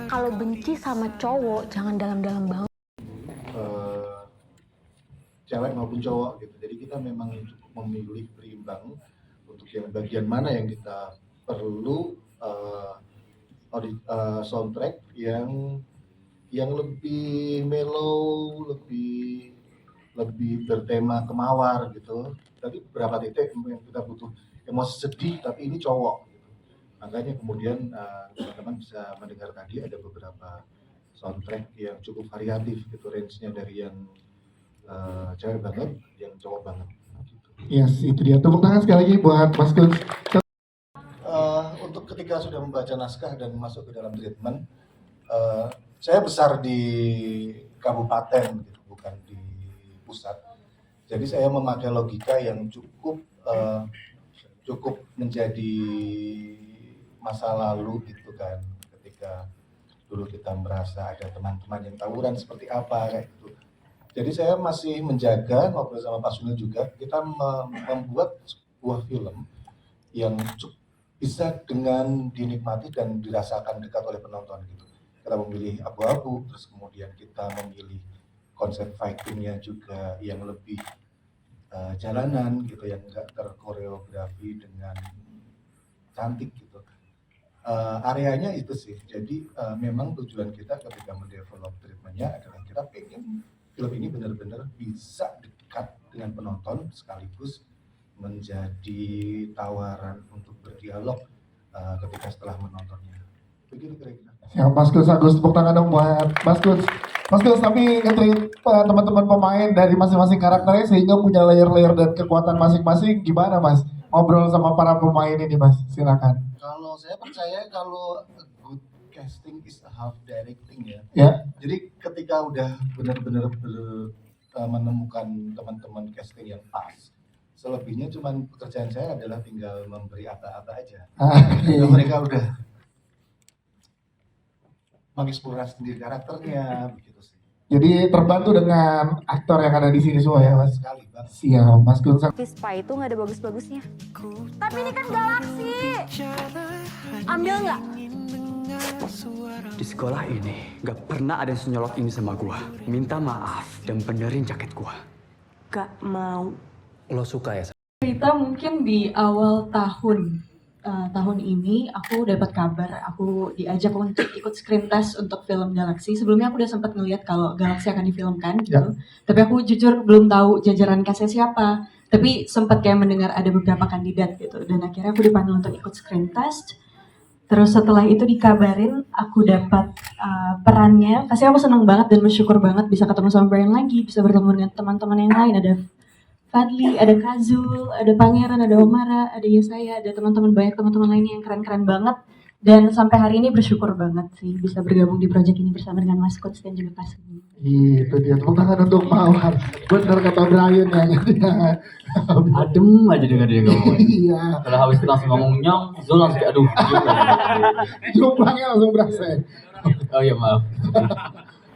Kalau benci sama cowok jangan dalam-dalam banget. Cewek maupun cowok gitu. Jadi kita memang cukup memilih berimbang untuk yang bagian mana yang kita perlu soundtrack yang lebih mellow, lebih bertema kemawar gitu. Tadi beberapa titik yang kita butuh emosi sedih, tapi ini cowok. Gitu. Makanya kemudian teman-teman bisa mendengar tadi ada beberapa soundtrack yang cukup variatif gitu, range-nya dari yang cewek banget, yang cowok banget. Gitu. Yes, itu dia. Tepuk tangan sekali lagi buat Mas Gun. Untuk ketika sudah membaca naskah dan masuk ke dalam treatment, saya besar di kabupaten, gitu, bukan di pusat. Jadi saya memakai logika yang cukup menjadi masa lalu gitu kan. Ketika dulu kita merasa ada teman-teman yang tawuran seperti apa kayak gitu. Jadi saya masih menjaga, ngobrol sama Pak Sunil juga, kita membuat sebuah film yang bisa dengan dinikmati dan dirasakan dekat oleh penonton gitu. Kita memilih abu-abu, terus kemudian kita memilih konsep fightingnya juga yang lebih jalanan gitu, yang enggak terkoreografi dengan cantik gitu. Areanya itu sih, jadi memang tujuan kita ketika mendevelop treatmentnya adalah kita pengen film ini benar-benar bisa dekat dengan penonton sekaligus menjadi tawaran untuk berdialog ketika setelah menontonnya. Begitu kira-kira. Ya, Mas Gus, tepuk tangan dong buat Mas Gus. Mas Gus, tapi nge-treat teman-teman pemain dari masing-masing karakternya sehingga punya layer-layer dan kekuatan masing-masing, gimana Mas? Ngobrol sama para pemain ini Mas, silakan. Kalau saya percaya kalau good casting is a half directing ya. Ya. Jadi ketika udah benar-benar menemukan teman-teman casting yang pas, selebihnya cuman pekerjaan saya adalah tinggal memberi ata-ata aja. Okay. Mereka udah mengeksplorasi sendiri karakternya, begitu sih. Jadi terbantu dengan aktor yang ada di sini semua ya Mas. Sekali Bang. Siap, Mas Gun. Vespa itu nggak ada bagus-bagusnya. Tapi ini kan galaksi. Ambil nggak? Di sekolah ini gak pernah ada yang senyolot ini sama gua. Minta maaf dan benerin jaket gua. Gak mau. Lo suka ya? Cerita mungkin di awal tahun ini aku dapat kabar aku diajak untuk ikut screen test untuk film Galaxy. Sebelumnya aku udah sempat ngeliat kalau Galaxy akan difilmkan gitu. Tapi aku jujur belum tahu jajaran castnya siapa. Tapi sempat kayak mendengar ada beberapa kandidat gitu. Dan akhirnya aku dipanggil untuk ikut screen test. Terus setelah itu dikabarin aku dapat perannya. Pasti aku seneng banget dan bersyukur banget bisa ketemu sama Brian lagi, bisa bertemu dengan teman-teman yang lain. Ada Fadli, ada Kazul, ada Pangeran, ada Omara, ada Yesaya, ada banyak teman-teman lainnya yang keren-keren banget. Dan sampai hari ini bersyukur banget sih bisa bergabung di proyek ini bersama dengan Mas Coach dan juga Pak Suni. Itu dia, tepuk tangan untuk Mawar. Benar kata Brian ya. Adem aja dengan dia ngomong. Iya. Kalau habis itu langsung ngomong nyong, Zul langsung kayak aduh. Jumlahnya langsung berasa. Oh iya maaf.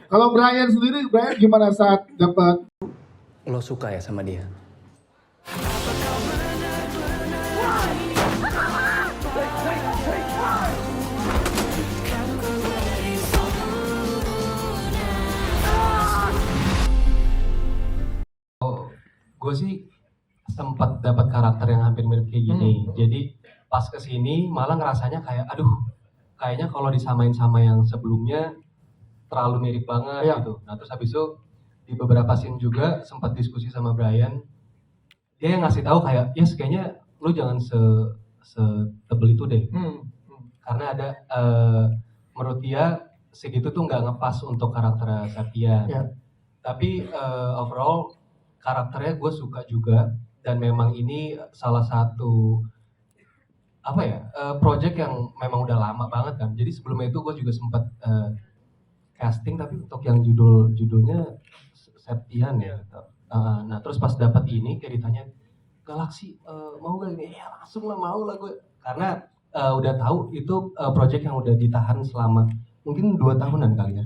Kalau Brian sendiri, Brian gimana saat dapat? Lo suka ya sama dia? Gue sih sempat dapat karakter yang hampir mirip kayak gini. Jadi pas kesini malah ngerasanya kayak, aduh, kayaknya kalau disamain sama yang sebelumnya terlalu mirip banget gitu. Nah terus habis itu di beberapa scene juga sempat diskusi sama Brian. Dia yang ngasih tahu kayak, yes kayaknya lu jangan setebel itu deh. Karena ada menurut dia segitu tuh nggak ngepas untuk karakter Septian. Tapi overall karakternya gue suka juga, dan memang ini salah satu project yang memang udah lama banget kan. Jadi sebelumnya itu gue juga sempat casting, tapi untuk yang judulnya Septian ya. Nah terus pas dapat ini kayak ditanya Galaxy mau gak ini? Ya langsung lah, mau lah gue. Karena udah tahu itu project yang udah ditahan selama mungkin 2 tahunan kali ya.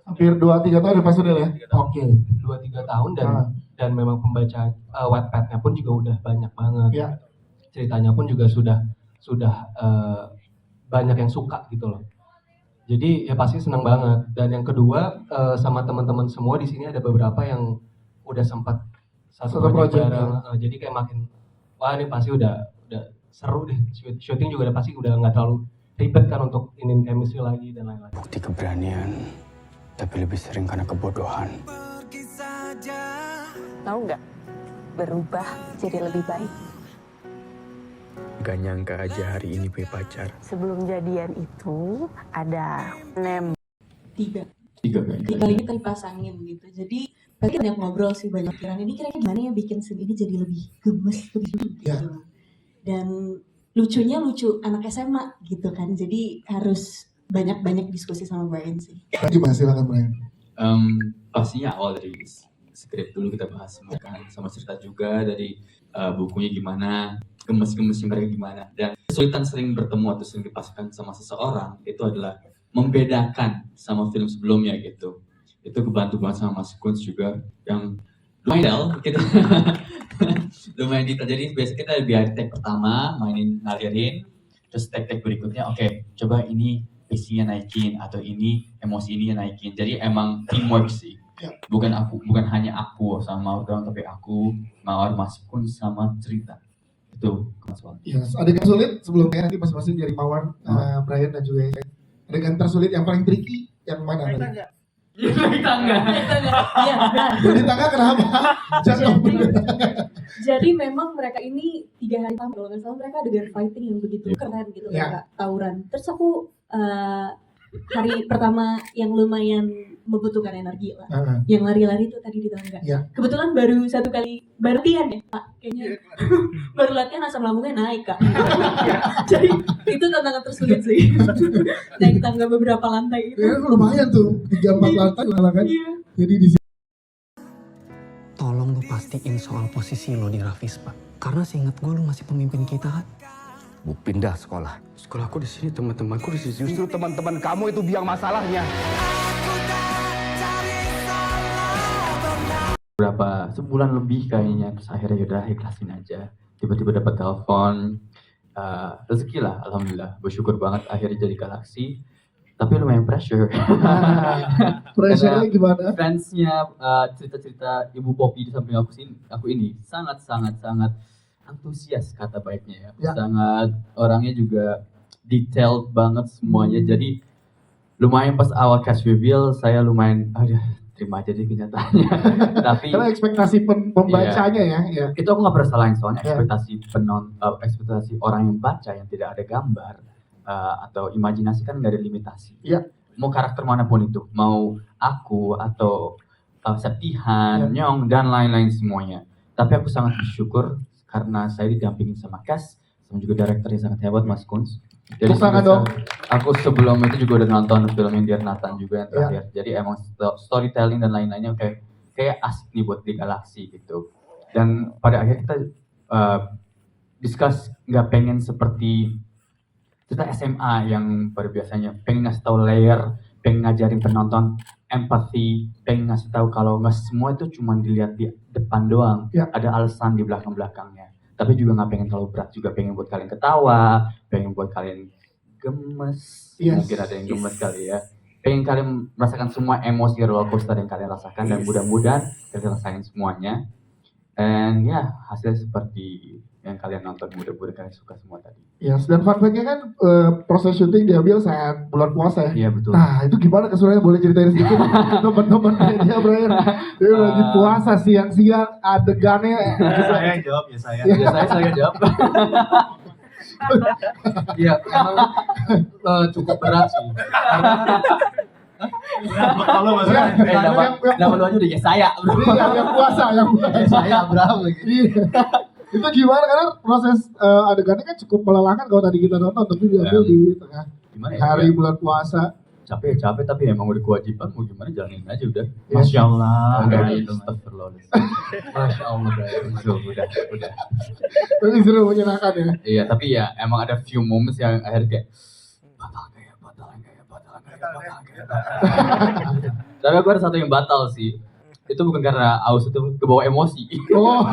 Hampir 2-3 tahun Pak Sunil ya? Oke. 2-3 tahun dan memang pembaca Wattpad-nya pun juga udah banyak banget. Ceritanya pun juga sudah banyak yang suka gitu loh. Jadi ya pasti senang banget. Dan yang kedua sama teman-teman semua di sini ada beberapa yang udah sempat satu project bareng. Jadi kayak makin wah ini pasti udah seru deh. Syuting juga udah pasti udah nggak terlalu ribet kan untuk inin chemistry lagi dan lain-lain. Bukti keberanian, tapi lebih sering karena kebodohan. Tahu nggak? Berubah jadi lebih baik. Gak nyangka aja hari ini punya pacar. Sebelum jadian itu ada Tiga kali. kali ini dipasangin gitu. Jadi tadi banyak ngobrol sih, banyak pikiran ini kira-kira gimana ya bikin scene ini jadi lebih gemes, lebih lucu gitu. Dan lucunya lucu anak SMA gitu kan. Jadi harus banyak diskusi sama Brian sih. Gimana silakan Brian. Pastinya awal dari skrip dulu kita bahas semua kan, sama cerita juga dari bukunya gimana, gemes-gemesnya mereka gimana, dan kesulitan sering bertemu atau sering dipasangkan sama seseorang itu adalah membedakan sama film sebelumnya gitu. Itu kebantu banget sama Mas Kunz juga yang lumayan kita lumayan detail. Jadi biasa kita biar take pertama mainin ngalirin, terus take berikutnya oke, coba ini pacingnya naikin atau ini emosi ini naikin. Jadi emang teamwork sih. Bukan hanya aku sama orang, tapi aku, Mawar, Mas Kunz sama cerita. Itu soal. Yes, adegan sulit sebelumnya nanti masing-masing dari Mawar, Brian dan juga Esen. Adegan tersulit yang paling tricky yang mana? Naik tangga. Iya, benar. Di tangga kenapa? Jadi memang mereka ini 3 hari pertama kalau nggak salah mereka adegan fighting yang begitu keren gitu, kayak tawuran. Terus aku hari pertama yang lumayan membutuhkan energi lah. Yang lari-lari itu tadi di tangga. Kebetulan baru 1 kali latihan ya Pak, kayaknya baru latihan asam lambungnya naik Kak. Jadi itu tantangan tersulit sih. Naik tangga beberapa lantai itu. Ya, lumayan tuh 3-4 lantai lah kan. Jadi di Tolong lu pastiin soal posisi lo di Rafis, Pak. Karena seingat gue lu masih pemimpin kita kan. Gue pindah sekolah. Sekolahku di sini, teman-temanku di sini. Justru teman-teman kamu itu biang masalahnya. Berapa sebulan lebih kayaknya, terus akhirnya yaudah ikhlasin aja. Tiba-tiba dapat telepon, rezeki lah, alhamdulillah. Bersyukur banget akhirnya jadi Galaxy. Tapi lumayan pressure. pressure-nya gimana? Fansnya cerita-cerita Ibu Poppy di samping aku ini sangat antusias kata baiknya ya. Sangat orangnya juga detailed banget semuanya. Jadi lumayan pas awal cast reveal saya lumayan terima aja deh kenyataannya. Tapi karena ekspektasi pembacanya ya. Itu aku nggak pernah salahin soalnya ekspektasi orang yang baca yang tidak ada gambar atau imajinasi kan nggak ada limitasi. Mau karakter manapun itu, mau aku atau Septihan, Nyong dan lain-lain semuanya. Tapi aku sangat bersyukur karena saya didampingin sama cast, sama juga director yang sangat hebat Mas Kunz. Jadi aku sebelum itu juga udah nonton film yang Dear Nathan juga yang terakhir. Jadi emang storytelling dan lain-lainnya kayak asik nih buat di Galaxy gitu. Dan pada akhirnya kita discuss nggak pengen seperti cerita SMA yang pada biasanya pengen ngasih tahu layer, pengen ngajarin penonton empathy, pengen ngasih tahu kalau nggak semua itu cuma dilihat di depan doang, ada alasan di belakang-belakangnya. Tapi juga nggak pengen terlalu berat, juga pengen buat kalian ketawa, pengen buat kalian gemes, mungkin ada yang gemes kali ya. Pengen kalian merasakan semua emosi roller coaster yang kalian rasakan dan mudah-mudahan kalian rasain semuanya. Dan ya hasilnya seperti yang kalian nonton, mudah-mudahan kalian suka semua tadi. Yes, dan fun fact-nya kan proses syuting diambil saat bulan puasa ya. Iya betul. Nah itu gimana keseruannya, boleh ceritain sedikit teman-teman dia Brian. Dia lagi puasa siang-siang adegannya. Saya yang jawab ya saya. Saya jawab. Iya, emang cukup berat sih. Kalau maksudnya Nama lu aja udah ya saya. Yang puasa. Saya berapa gitu. Itu gimana, karena proses adegannya kan cukup melelahkan kalau tadi kita nonton, tapi diambil di tengah hari bulan puasa. Capek tapi emang udah kewajiban, mau gimana jalanin aja udah. Masya Allah. Astagfirullah. Masya Allah udah. Tapi seru, menyenangkan ya. Iya, tapi ya emang ada few moments yang akhirnya kayak batal kayak. Tapi aku ada satu yang batal sih. itu bukan karena Aus itu kebawa emosi. Oh,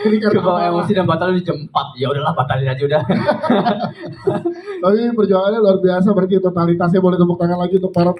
ini karena Kebawa apa? emosi dan batal di jam 4. Ya udahlah batalin aja udah. Tapi perjuangannya luar biasa, berarti totalitasnya boleh tepuk tangan lagi untuk para